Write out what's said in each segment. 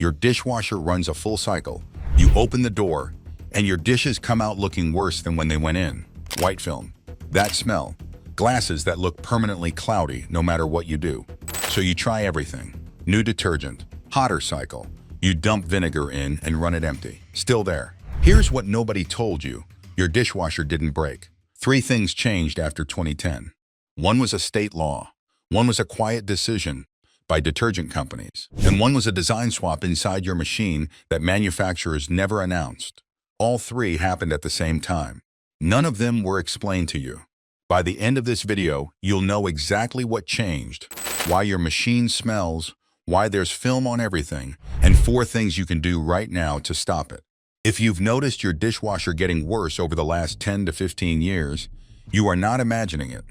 Your dishwasher runs a full cycle. You open the door, and your dishes come out looking worse than when they went in. White film. That smell. Glasses that look permanently cloudy no matter what you do. So you try everything. New detergent. Hotter cycle. You dump vinegar in and run it empty. Still there. Here's what nobody told you. Your dishwasher didn't break. 3 things changed after 2010. One was a state law. One was a quiet decision by detergent companies. And one was a design swap inside your machine that manufacturers never announced. All 3 happened at the same time. None of them were explained to you. By the end of this video, you'll know exactly what changed, why your machine smells, why there's film on everything, and 4 things you can do right now to stop it. If you've noticed your dishwasher getting worse over the last 10 to 15 years, you are not imagining it.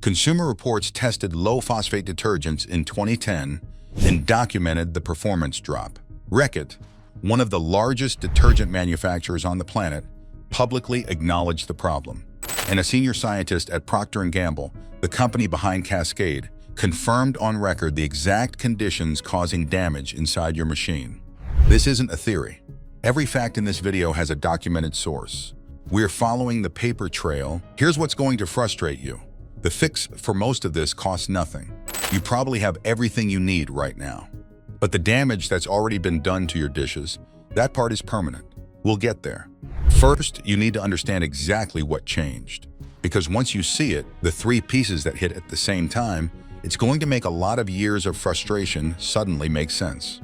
Consumer Reports tested low-phosphate detergents in 2010 and documented the performance drop. Reckitt, one of the largest detergent manufacturers on the planet, publicly acknowledged the problem. And a senior scientist at Procter & Gamble, the company behind Cascade, confirmed on record the exact conditions causing damage inside your machine. This isn't a theory. Every fact in this video has a documented source. We're following the paper trail. Here's what's going to frustrate you. The fix for most of this costs nothing. You probably have everything you need right now. But the damage that's already been done to your dishes, that part is permanent. We'll get there. First, you need to understand exactly what changed. Because once you see it, the 3 pieces that hit at the same time, it's going to make a lot of years of frustration suddenly make sense.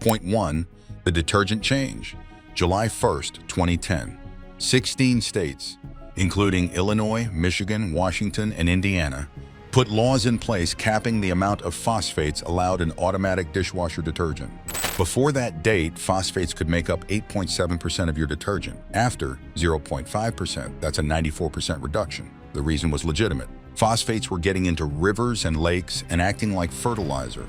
Point 1, the detergent change. July 1st, 2010. 16 states, including Illinois, Michigan, Washington, and Indiana, put laws in place capping the amount of phosphates allowed in automatic dishwasher detergent. Before that date, phosphates could make up 8.7% of your detergent. After, 0.5%. That's a 94% reduction. The reason was legitimate. Phosphates were getting into rivers and lakes and acting like fertilizer,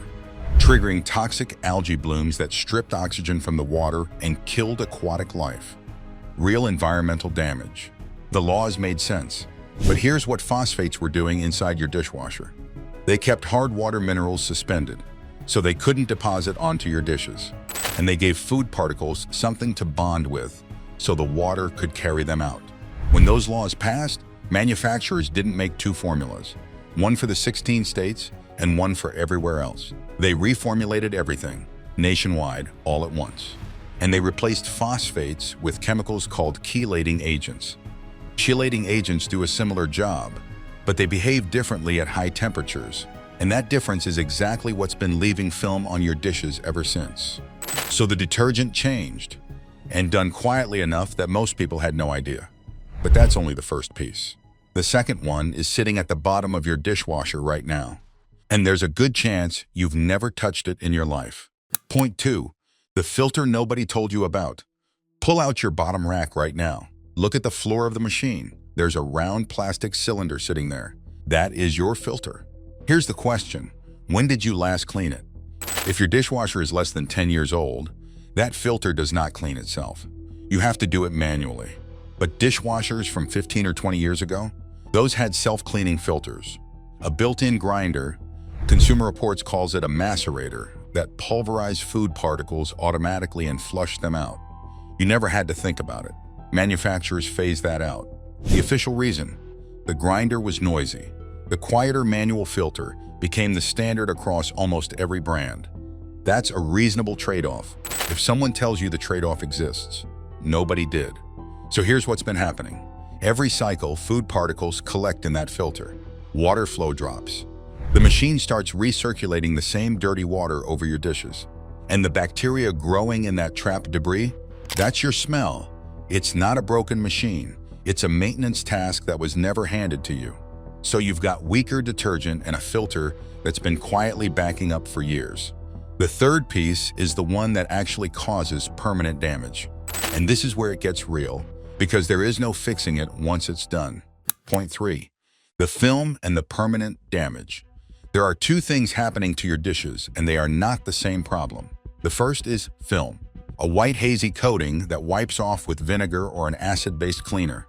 triggering toxic algae blooms that stripped oxygen from the water and killed aquatic life. Real environmental damage. The laws made sense. But here's what phosphates were doing inside your dishwasher. They kept hard water minerals suspended, so they couldn't deposit onto your dishes. And they gave food particles something to bond with, so the water could carry them out. When those laws passed, manufacturers didn't make 2 formulas, one for the 16 states and one for everywhere else. They reformulated everything, nationwide, all at once. And they replaced phosphates with chemicals called chelating agents. Chelating agents do a similar job, but they behave differently at high temperatures. And that difference is exactly what's been leaving film on your dishes ever since. So the detergent changed, and done quietly enough that most people had no idea. But that's only the first piece. The second one is sitting at the bottom of your dishwasher right now. And there's a good chance you've never touched it in your life. Point 2, the filter nobody told you about. Pull out your bottom rack right now. Look at the floor of the machine. There's a round plastic cylinder sitting there. That is your filter. Here's the question. When did you last clean it? If your dishwasher is less than 10 years old, that filter does not clean itself. You have to do it manually. But dishwashers from 15 or 20 years ago, those had self-cleaning filters. A built-in grinder, Consumer Reports calls it a macerator, that pulverized food particles automatically and flushed them out. You never had to think about it. Manufacturers phased that out. The official reason? The grinder was noisy. The quieter manual filter became the standard across almost every brand. That's a reasonable trade-off. If someone tells you the trade-off exists, nobody did. So here's what's been happening. Every cycle, food particles collect in that filter. Water flow drops. The machine starts recirculating the same dirty water over your dishes. And the bacteria growing in that trapped debris, that's your smell. It's not a broken machine. It's a maintenance task that was never handed to you. So you've got weaker detergent and a filter that's been quietly backing up for years. The third piece is the one that actually causes permanent damage. And this is where it gets real, because there is no fixing it once it's done. Point 3, the film and the permanent damage. There are 2 things happening to your dishes, and they are not the same problem. The first is film, a white hazy coating that wipes off with vinegar or an acid-based cleaner.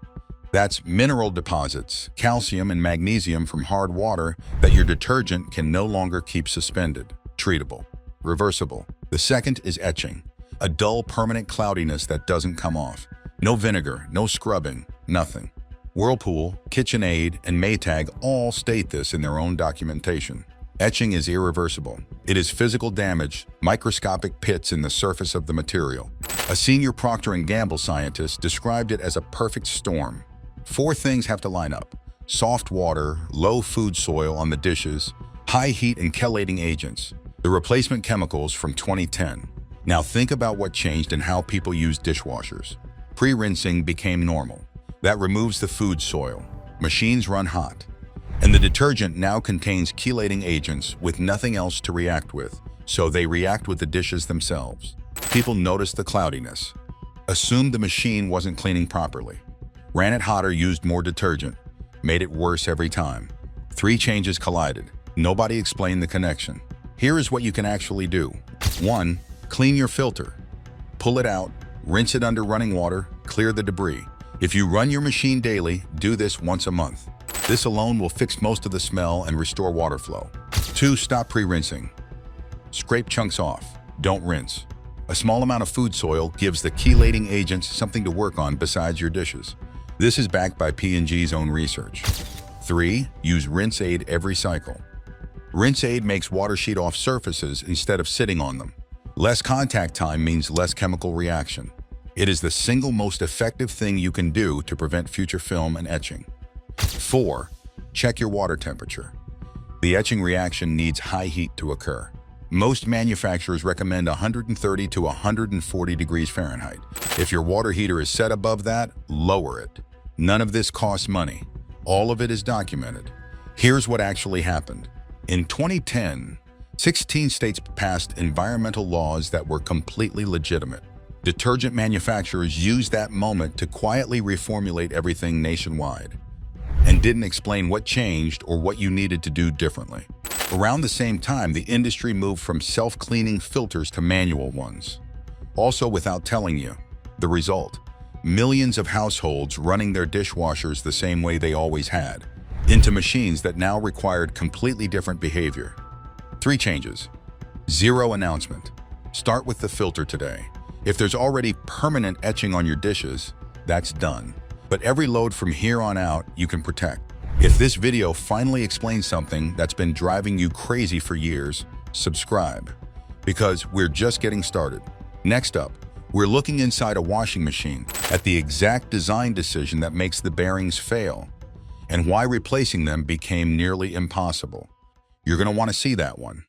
That's mineral deposits, calcium and magnesium from hard water that your detergent can no longer keep suspended. Treatable. Reversible. The second is etching, a dull, permanent cloudiness that doesn't come off. No vinegar, no scrubbing, nothing. Whirlpool, KitchenAid, and Maytag all state this in their own documentation. Etching is irreversible. It is physical damage, microscopic pits in the surface of the material. A senior Procter & Gamble scientist described it as a perfect storm. 4 things have to line up: soft water, low food soil on the dishes, high heat and chelating agents, the replacement chemicals from 2010. Now think about what changed in how people use dishwashers. Pre-rinsing became normal. That removes the food soil. Machines run hot. And the detergent now contains chelating agents with nothing else to react with, so they react with the dishes themselves. People noticed the cloudiness, assumed the machine wasn't cleaning properly, ran it hotter, used more detergent, made it worse every time. 3 changes collided. Nobody explained the connection. Here is what you can actually do. 1. Clean your filter. Pull it out, rinse it under running water, clear the debris. If you run your machine daily, do this once a month. This alone will fix most of the smell and restore water flow. 2. Stop pre-rinsing. Scrape chunks off. Don't rinse. A small amount of food soil gives the chelating agents something to work on besides your dishes. This is backed by P&G's own research. 3. Use Rinse Aid every cycle. Rinse Aid makes water sheet off surfaces instead of sitting on them. Less contact time means less chemical reaction. It is the single most effective thing you can do to prevent future film and etching. 4. Check your water temperature. The etching reaction needs high heat to occur. Most manufacturers recommend 130 to 140 degrees Fahrenheit. If your water heater is set above that, lower it. None of this costs money. All of it is documented. Here's what actually happened. In 2010, 16 states passed environmental laws that were completely legitimate. Detergent manufacturers used that moment to quietly reformulate everything nationwide, and didn't explain what changed or what you needed to do differently. Around the same time, the industry moved from self-cleaning filters to manual ones. Also, without telling you, the result: millions of households running their dishwashers the same way they always had, into machines that now required completely different behavior. 3 changes. 0 announcement. Start with the filter today. If there's already permanent etching on your dishes, that's done. But every load from here on out, you can protect. If this video finally explains something that's been driving you crazy for years, subscribe, because we're just getting started. Next up, we're looking inside a washing machine at the exact design decision that makes the bearings fail, and why replacing them became nearly impossible. You're going to want to see that one.